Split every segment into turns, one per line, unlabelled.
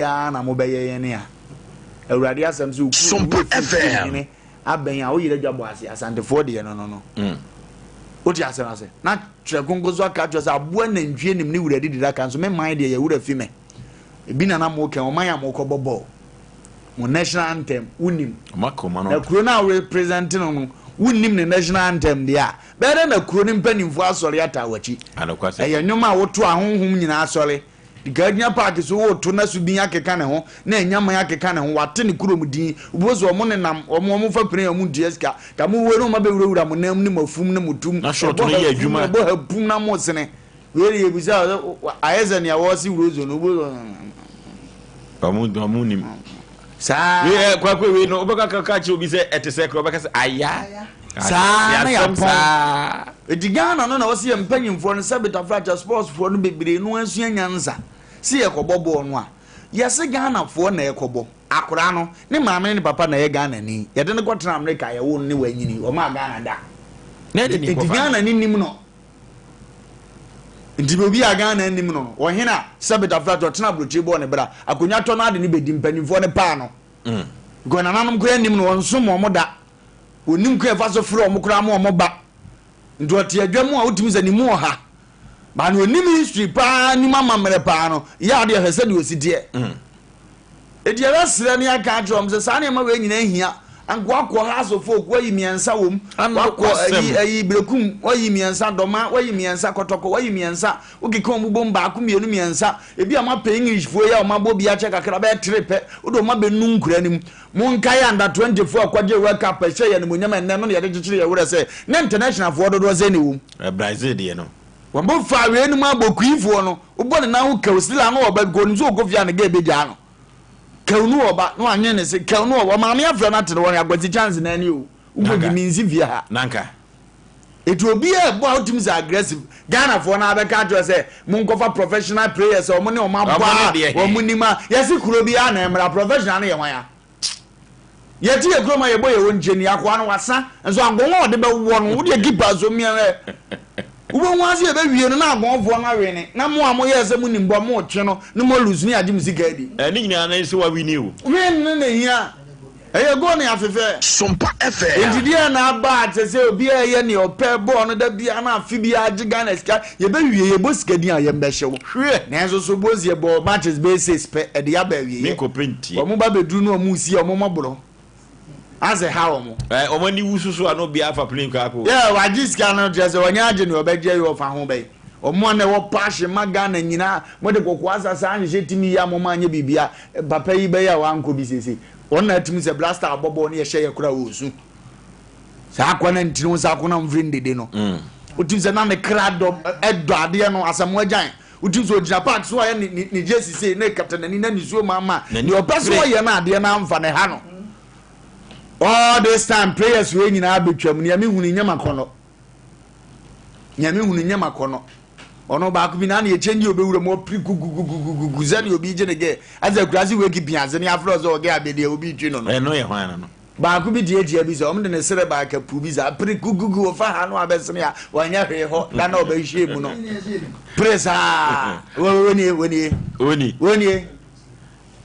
ya na mo beye ye ne a awurade asem so
Sompa FM
aben a wo yire dwabo ase asantefo de no oti asem ase na tire kongozo aka twa se abo na ndwie nim ne wurade dida kan so me man de ye wura fi me ebi na mo ke o man ya mo ko bobo mo national anthem unim
makoma no
na kuro na representing no unim ne national anthem dia bere na kuro ni mpanimfo asori ata wachi
anakwase
e nyoma a woto ahonhom nyina asori diganya park so woto na subin akeka ne ho na enyama akeka ne ho wate ne kuro mudin ubozo omo ne nam omo fa pere omo dieska ka mo we no ma be wura mo nam ne mafum ne mutum
na short no ye adwuma
bo ha pum na mo sene we ye bisa ayeza ne awosi urozo no ubozo
amunim
sa
we kwa we no obeka kaka obi se etese kro obeka se aya
sa na ya pa edigana no na wo se mpanyimfo no sabita fracture sports fo no bebire no ansu anyanza se ye kobobo no a yese Ghana fo na ye kobo akora no ne maame ne papa na ye Ghana ni ye de ne kwotena America ye wo ne wanyini o ma Ghana da
na de ni
Ghana ni nim no ndi obi a Ghana nim no wo hena sabita fracture tena brochi bo ne bra akonya to na ade ne bedi mpanyimfo ne pa no go na nanom ko nim no wonso mo da onim ko efa so fro mo kra mo ba ndo tie adwam a wotimi za ni mu ha ba no onim history pa ni mama mere pa no ya de hese de osidie edi ara sira ni aka adrom se sa na ma we nyina hia anko akọ ha so folk wayi miensa wom akọ ayi brekum wayi miensa doma wayi miensa kotoko wayi miensa ukika omubom ba aku mienu miensa ebi ama pe English fo ya oma bo bia che kakra ba trepe odo ma be nunkura nim monka ya nda 24 akwaje world cup ehye ya ne monyama enne no ye de chichire ya wure se na international fo dodo ze ne wom
Brazil de no
wambo fa we enu ma bokuifo no obo ne na ho kawsila no oba go nzo ogofia ne ga ebeja no kaunu oba no anye ne se kaunu oba maame afra na tere won agwati chance na ani o ugogi minzi via ha
nanka
it will be a boy teams aggressive Ghana for na abeka to say munkofa professional players o mo ne o ma bwa o munima yesi kuro bia na emra professional na ye hwan ya ye ti e kuro ma ye boy e wonjeni akwa no wasa enso agonwo de be wo no wo de keeper so mi ubo nwazi e be wie no na agonfo na we ne na mo amo ye se munimbo mo twe no ne mo lose ni ade musika adi
ni nyina na se wa wini o
we ne hia eye go ne afefe
Sompa FM
endidia na aba atese obi eye ne ope ball no da bia na afi bia agiga na sika ye be wie ye bo sika din aye mbehye wo hwe na enso so bozie ball matches basis pe e de ya ba wie
me ko penti
o mo ba bedru no mu si o mo mabro as a how mo
o mo ni wususu ano bia afa plane ka ko
yeah wa jiska no jese wonya age ne obeje yo fa ho be o mo na wo pashe maga na nyina mo de kokwa asasa anje timi ya mo ma anye bibia papa yi be ya wa anko bi sese ona timi se blaster abobo ne ye hye ye kura wosu sa akwana ntinu sa akwana mvrindede no utimi se na me krado edo ade no asamo agyan utimi so gina park so ya ni jesi se ne kaptanani na ni so mama ni opeso ye na ade na amfa ne ha no all this time prayers we nyina abetwam ni amehunu nyama kono ono ba ku bi na na ye change obewura mo gugugugugugu zani obi je ne ge aza kurazi we ki bianze ni afro zo ge abede obi twi no
no ye hwan no
ba ku bi die bi so omde ne sere ba ka pu bi za gugugu ofa ha no abesene ya wanya hwe ho da na obehye mu no presa woni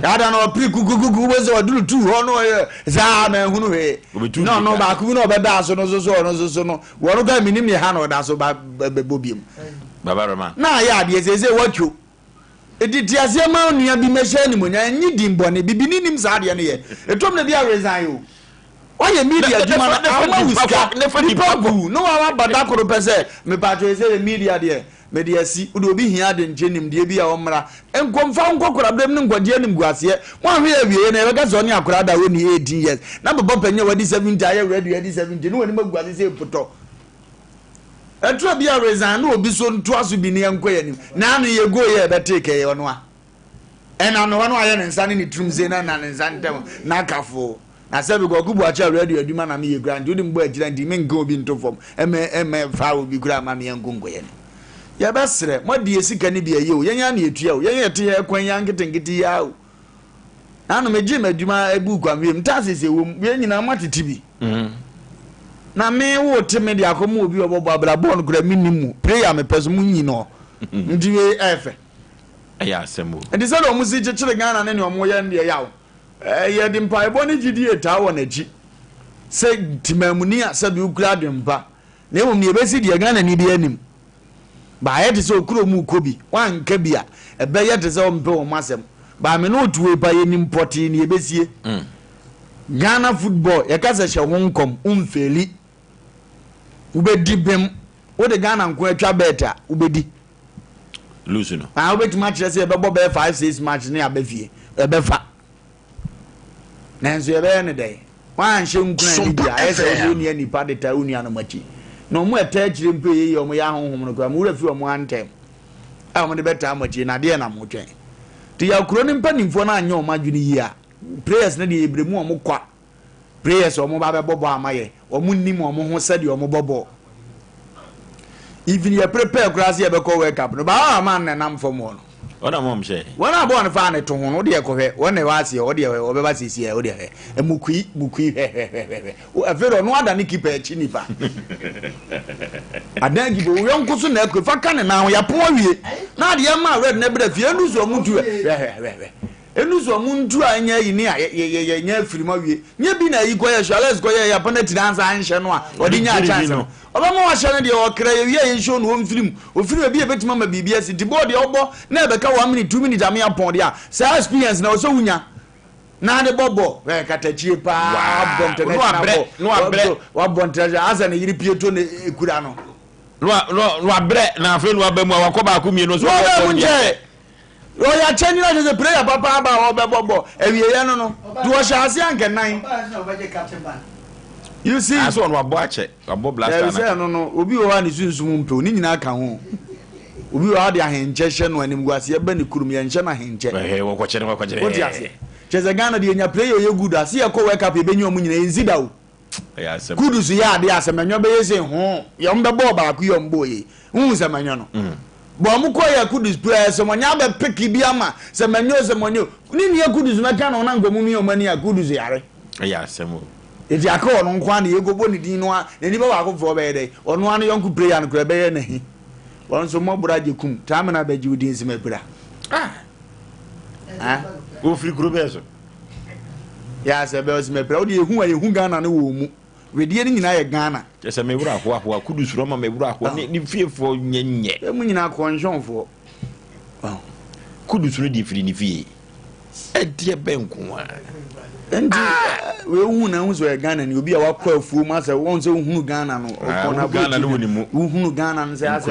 ada no gugugugu we zo duru tu ho no ye za ma hunu hwe no ba ku bi no obeda so no so no wo ga minim ye ha no da so ba bobiem
Baba Roma
na ya de sese watcho editi asema nua bi mehye ni monya nyi dimbone bibini nim za de ne ye etom na bia resign o oye media djuma na awu wiska ne pagu no wa bada koro pese me patcho sese media de me de asi udo bi hia de nchenim de bi a omra enkomfa nkokora bem ne ngwaje nim guase mo ahwe awie na e ga zo ne akora da we ni 18 years na baba panye wadi 70 aye ready 70 no woni maguase se poto etro bia resign no obi so nto aso bi ne enkoya nim na anu ye go ye be take ye ono a ena no ono aye ne nsane ni trumze na ne nsane tem na kafo na se bi go gubu acha radio aduma na me ye grand udi mbo agira ndi me nka obi nto fom eme fa obi gura ma me enkonko ye ye be sere mo de esika ni bia ye o yenya na etua o yenya te ye kwan ya nketengeti ya o anu me gym aduma ebu kwa me mtasese wo ye nyina matiti bi na me wo teme de akomo obi obo abra bon kura minimu prayer me peso munyi no ndiwe efe
aya asemo
enti se do musi chechire Ghana ne omo ye ne yaw ye di mpa ebo ne gidi eta wo na ji se timamuni a se bi ukura de mpa na emu ne besi de Ghana ni de anim ba ye de se okuro mu kobi wan ka bia ebe ye de se o mpe o masem ba me no tuwe pa ye nim poti ne besie Ghana football ye ka se hye wonkom umfeli ubedi bem wo de Ghana nko atwa beta ubedi
lose no
ubeti match se be bo be 5-6 match ne abefie ebe fa nanso ye be ne dey wan hye nkuna ni bia ye se o ni Nipa de ta uni anu machi no mu eta chire mpe ye yo mu ya honhom no kwa mu rafi o mu antem a mu de beta machi na de na mu twen ti ya kuro ni mpanimfo na anya o madwini yi a prayers na de ebremu o mu kwa prayers o mu ba be bobo amaye o mu nim o mu ho sade o mu bobo even you prepare class ye be ko wake up no ba man na nam fo mo no
ona mom she
wona bo on fa ne to ho no de ekohwe wona wa se o de o be ba sisi e o de he emukui o afero no ada ne keeper echi nipa adangi bo yo nkoso na ekwe fa ka ne na ho ya po awie na de ma red na bra fie enu so mu tu enu so mu ntu anya yi ni ye nya afirima wie nya bi na yi ko ye shales ko ye ya penalty dance anhye no a o de nya chance oba mo wa hye ne de o kra ye wie ye show no film o film bi e betima ma bibia si di board ye obo na e be ka 1 minute 2 minutes am ya pon de a say experience na o so wunya na de bobo katachie pa bom international
no abre
wa bon international asa ne yiri pieto ne ekura no
abre na afi no abamu akoba akumie no so
o ya change na the prayer papa ba o be bobo ewie ye no do o sha ase anke nan you see
aso no Aboagye abo blaster
na say no obi o wa ni sunsum mpe oni nyina aka ho obi wa de ahenche hye no anim guase ye ba ni kurum ye nhye na ahenche
wo ko kire
o ti ase cheze Ghana de nya player ye good ase ye ko wake up e benyi omu nyina enzida o
ya asem
kudu ya de asemanyo be ye se ho ye mbe bo ba ku yo mbo ye hu semanyo no bo mu ko ya kudu player semanyo be pick bi ama semanyo ni ni kudu na Ghana na ngomu mi o mani ya kudu yare
ya asem
edi aka ono nkwa na ye gobo ni din no a ni ba wa ko fo be dey ono anu yonku player no kra be ye na hi won so mo Aboagye kum tamina be ji udin sima kura
o free group eso
ya se be o sima kura o de ehu ayehu Ghana no wo mu wedie ni nyina ye Ghana
se me wura ho kudu suro ma me wura ho ni fiefo nyenye
e mu nyina ko nhonfo
kudu suro di firi ni fie e de benku a
enti we hu na hu so ye Ghana ni obi a wakọ afuo ma se won se hu Ghana no ko na
Ghana no woni mu
hu Ghana no se ase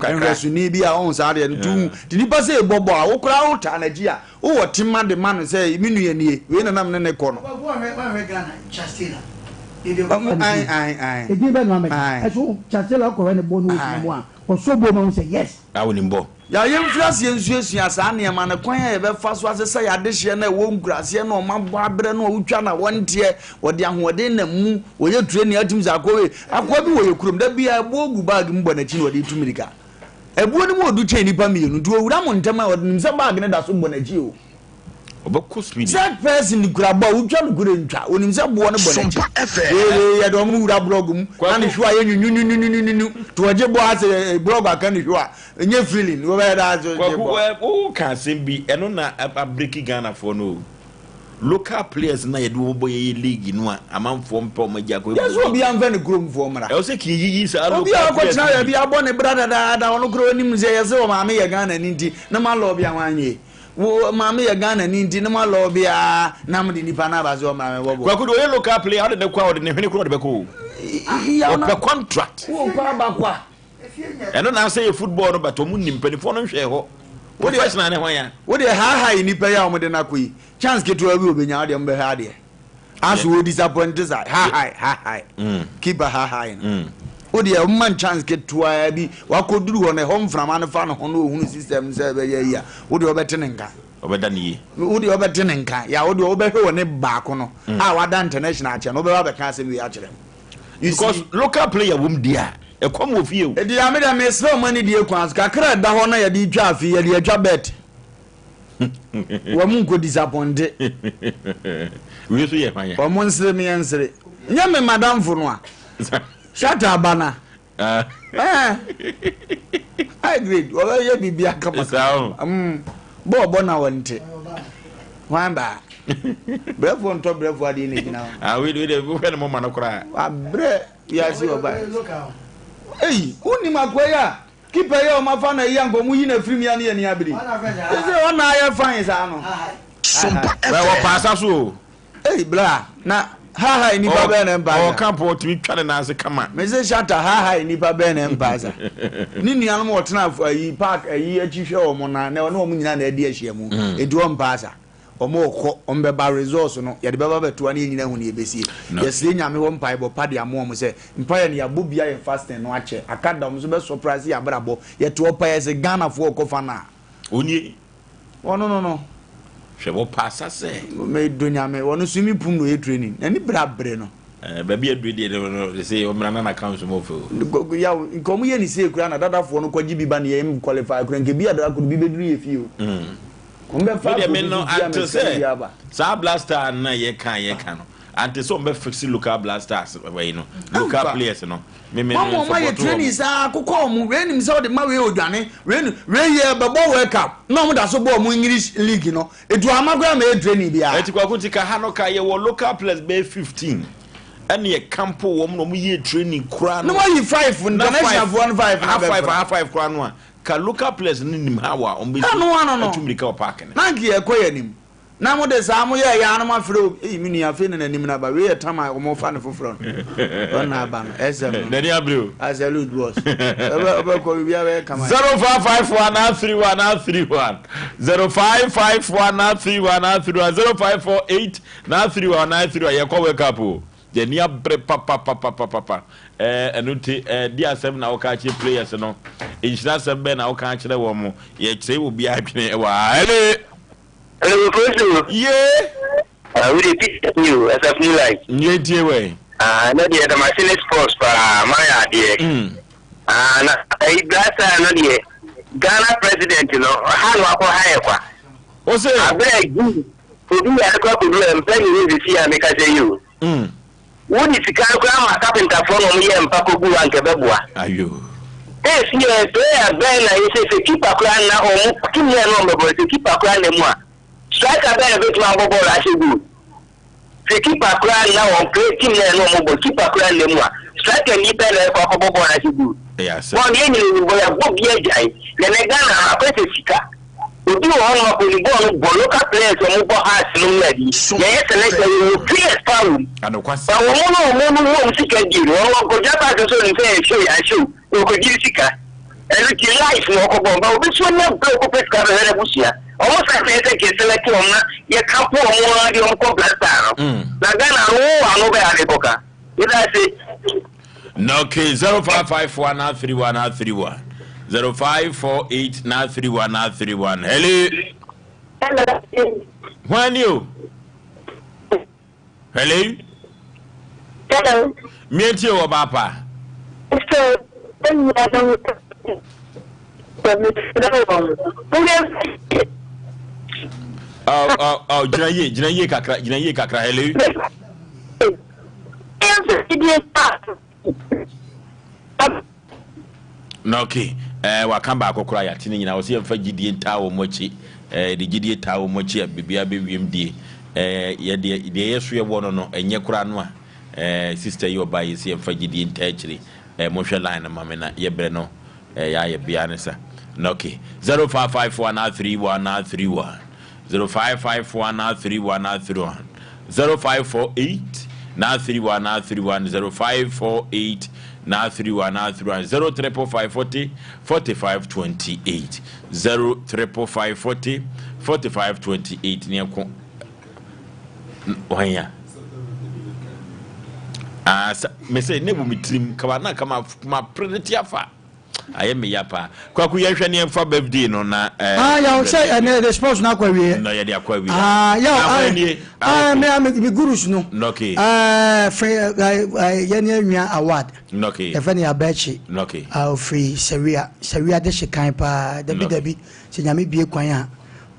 enresuni bi a on sa de ntu ti ni pa se bobo a wo kra wo ta na ji a wo timma de man se minu ye nie we na nam ne ko no
Ghana Chastela
ai
edi be no me eso Chastela ko we ne bo no mu a o so bo ma say yes
woni mbo
ya ye mfrase ensuasua sa na ma na kwan ya be fa so asesa ya de hye na wo nkurase na o mabo abre na o twa na wonte wo de ahode na mu wo ye ture ne atum za akowe akwa bi wo ye kurum da bia ebo ogu bag mbo na chi na wo de tumirika ebuo ni mo odu chen nipa mienu du owura mo ntama wo nim se bag ne da so mbo na chi o
obeko speed
that person kura ba wo twa no kura ntwa onim se bo no bo na chi ye do mo wura blog mu na ne hwa ye nyunyunyunyunyunyu to oje bo ase blog aka ne hwa enye feeling wo be da so je bo
o ka sembi eno na break Ghana for no local players na ye do bo ye league no amanfo mpa o magya ko
yes obi anfa ne krom fo mra
e o se ki yiyi sa local
obi akọ tna ya bi abo ne brother da ono kro nim ze ye se o ma me ye Ghana ni nti na ma lo bi anwanye wo mama ya Ghana ni nti na ma lo bia na mo de nipa na ba zo ma me bobo
kwa kudo ye local player how de kwa o de ne hwene kro de beko
ya
na contract
wo pa ba kwa
eno na say football no but o mu nimpa ni fo no hwe ho professional ne ho ya
wo de ha nipa ya o mo de na koi chance ke to abi obenya de mbe ha de as wo disappoint this ha keep a ha o de man chance ke to abi wa ko duru ho ne ho mframa ne fa no ho no ohunu system se be ya ya wo de obetene nka
obeda ni
wo de obetene nka ya wo de obehwe wo ne ba ko no a wada international che no be ba be ka se bi ya kire
because local player wom dia e kom wo fie o
e dia me da me sra mani die kwans kakra da ho na ya di twa afi ya di atwa bet wo mun ko disappoint
we so ye fanya
wo mun nsre me nsre nya me madam fo no a shata bana I agree. Well, you be a couple. Bobo na wonte. Wamba. Brefo nto brefo ade ne gina.
We no mama no kra.
Abre ya si oba. Ei, uni makwaya. Kipa ye o mafa na yango mu yi na firi ya ne abiri. Ese o na ya fine sa no.
Sompa
Wa pasa so.
Ei bla na ha nipa be na mbaza.
O campo timi twa na ase kama.
Me se shata ha nipa be na mbaza. Ni nuanu mo tena ayi park ayi achihwe o mo na na o nyina na edi ahia mu. Edu o mbaza. Omo ko ombe ba resource no ye de baba beto na nyina hu ne ebesie. Yesire nyame wo mpai bo pade amo mo se mpai ne abobia ye fasting no ache akada mo so be surprise ya brabo ye to opa ye se Ghana fo okofa na.
Oni.
Oh no.
Hwe wo pasa se.
Me do nyame wono sumi pum no ye training. Ani brabre no.
Baby adwede no they say omra na account mo fo.
Ya nkomu ye ni se kura na dadafo no kwaji bi ba ne ye qualify kura nke bi adara ko bi beduru ye fi o.
No ante say sa blaster na ye kan no ante so mbe fix local blasters we no local players no me
mama ye training sa akoko mu we nim say o de ma we odwane we ye bebo world cup no mo da so bo mu English league no edu amagwa ma e training bia
eti kwa kuntika ha no ka ye wo local players be 15 and ye campo wo no mu ye training kura
no you 5 international 5
half 5 kura no ka local players ni nim hawa on be atumrika o park ne
na ngi ekoye nim na mo de sa mo ye ya no mafro mi ni afi ne nanim na ba we ye tama mo fa ne foforo na ba no esem
na ni abro
salute boss oba ko bia we kama
055131 0554 931 ye ko wake up o je ni abre papa enuti di asem na oka chi players no inshira sembe na oka chire wo mo ye chire wo bia adwene wa
Hello, Oforisuo.
Yeah.
We repeat you as a new life.
Yeah, dear way.
No, the machine sports for my idea. Last time, no, the Ghana president, you know, how do I hire?
Osei.
I beg you to do a couple of them, playing in the sea and make us say you. What is the car carpenter from me and Paco Gu and Quebecua?
Are you?
Yes, yes, they are Ben. I say, keep a clan now, or keep me a number, to keep a clan more. Strike a better bit of ball as you do. They keep a cry now on creating their normal, keep a cry anymore. Strike a nipper of a ball as you do.
Yes,
one enemy will have book ye jay, then a gun a pettica. We do all of the local players or mobile hearts no ready. Yes, and clear power.
And of course,
I sick at you, or go just as a show, I show, or could you sick. And it's life, no, but which one not broke up with Busia. Almost like they take a select one, you can't put more on complex. Nagana, I know where I go. Did I say?
No, okay, 0554 931 0548 931 Hello. When you? Hello. Meet you, Papa. Jinaye kakra, hello. No, okay. Wakamba kokora ya tini nyina osi emfa gidie ntawo mochi de gidie tawo mochi bibia bewiem die ye de yeso ye wono no enye kora no a sister yo ba yesi emfa gidie ntachiri mohwe line ma me na ye bre no ya ye bia ne sa no, okay. 0554 0554 0548 0548 034540 4528 034540 4528 ne ko wanya me say ne bu mitrim kama kama predicate afa aye me yapa kwaku ye hwe ne mfa birthday no na
ya say and the sports na kwa wie
no ye de akwa wie
me gurus no
okay
ye ne nwa award
okay
e fa ne abachi
okay
free sawia de shekan pa dabi se nyame bie kwan a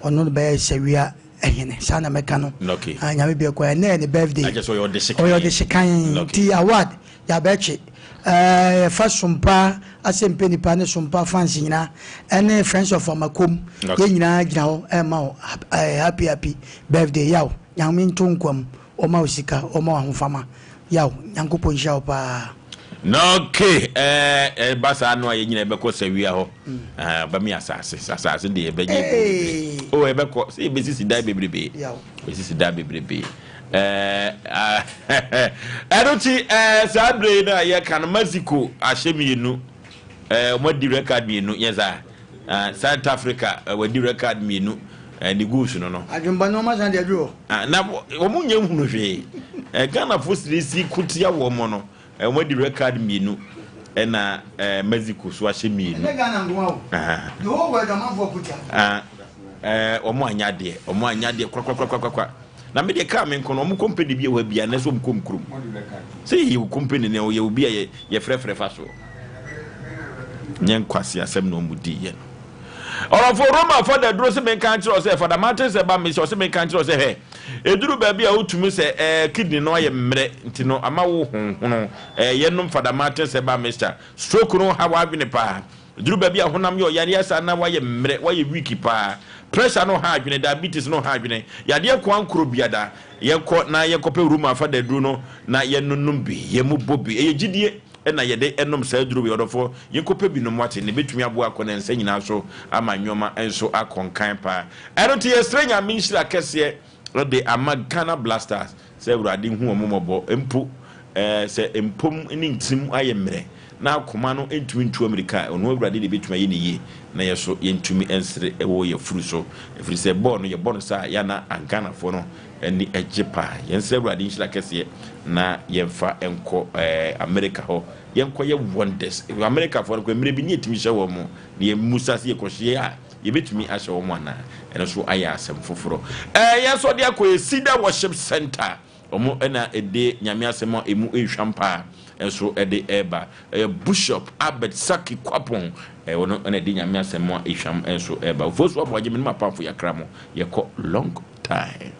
ono be sawia ehene sana mekano
okay
nyame bi ko ene ne birthday
I just saw your
decision ti award ya beche fa Sompa Asem Mpe Nipa ne Sompa fans nyina ene friends of Amakom ye nyina gina ho ma happy birthday yaw nyame ntonkwam o ma osika o ma ahofama yaw nyankopon hia pa
okay basa no aye nyina ebeko sawia ho ba mi asase de ebeje o ebeko se ebesisi dai bebrebe
yaw
besisi dai bebrebe eruti sabre na ye kan Mexico ahyemienu omadi record mienu yesa South Africa wadi record mienu ni goose no
adwumba no ma san de adwo
na omunye hunu hwe Ghana fosirisi kutia wo mo no omadi record mienu na Mexico so ahyemienu
ne Ghana ngwa o the whole world am for kutia
omo anyade kwa na me de ka me nko no omo company bi e wa bia na so mkom krum say he company ne o ye obi ye frefre fa so nyen kwase asem no mudi ye ora for Roma for the dro se me kan kire o say for the matters e ba me so se me kan kire o say he eduru ba bia otumi se kidney no ye mre nti no ama wo hono ye nom for the matters e ba Mr. stroke no ha wa adwene pa eduru ba bia honam ye yare asa na wa ye mre wa ye weak pa pressure no ha adwene diabetes no ha adwene yade ko ankro biada ye ko na ye ko pe Roma for the dro no na ye nunum bi ye mu bobi ye gidie na ye de enom sa duru bi odofo ye ko pe bi no mwate ne betumi abo akọ na nsa nyina so ama nwoma enso akonkan pa eroti ye strenya minshira kese de Amagana Blasters se urade hu omomobo empo se empom ni ntim ayemre na akoma no entumi ntu America ono urade de betuma ye ne ye na ye so ye ntumi ensre ewo ye furu so efiri se ball no ye ball sa ya na Ghana fo no eni ejepa ye se urade nshira kese na ye fa enko America ho ye enko ye wonders America fo ko emre bi ni etimi hye wo mo na ye musa se ye ko hye a ye betumi ahye wo mo na ene so aya asem foforo ye so de akọ Sida Worship Center omo na ede nyame asem emu ehwampa enso ede eba Bishop Albert Saki Kwapon wono na ede nyame asem ehwam enso eba fosu Aboagye me ma pamfo yakra mo ye ko long time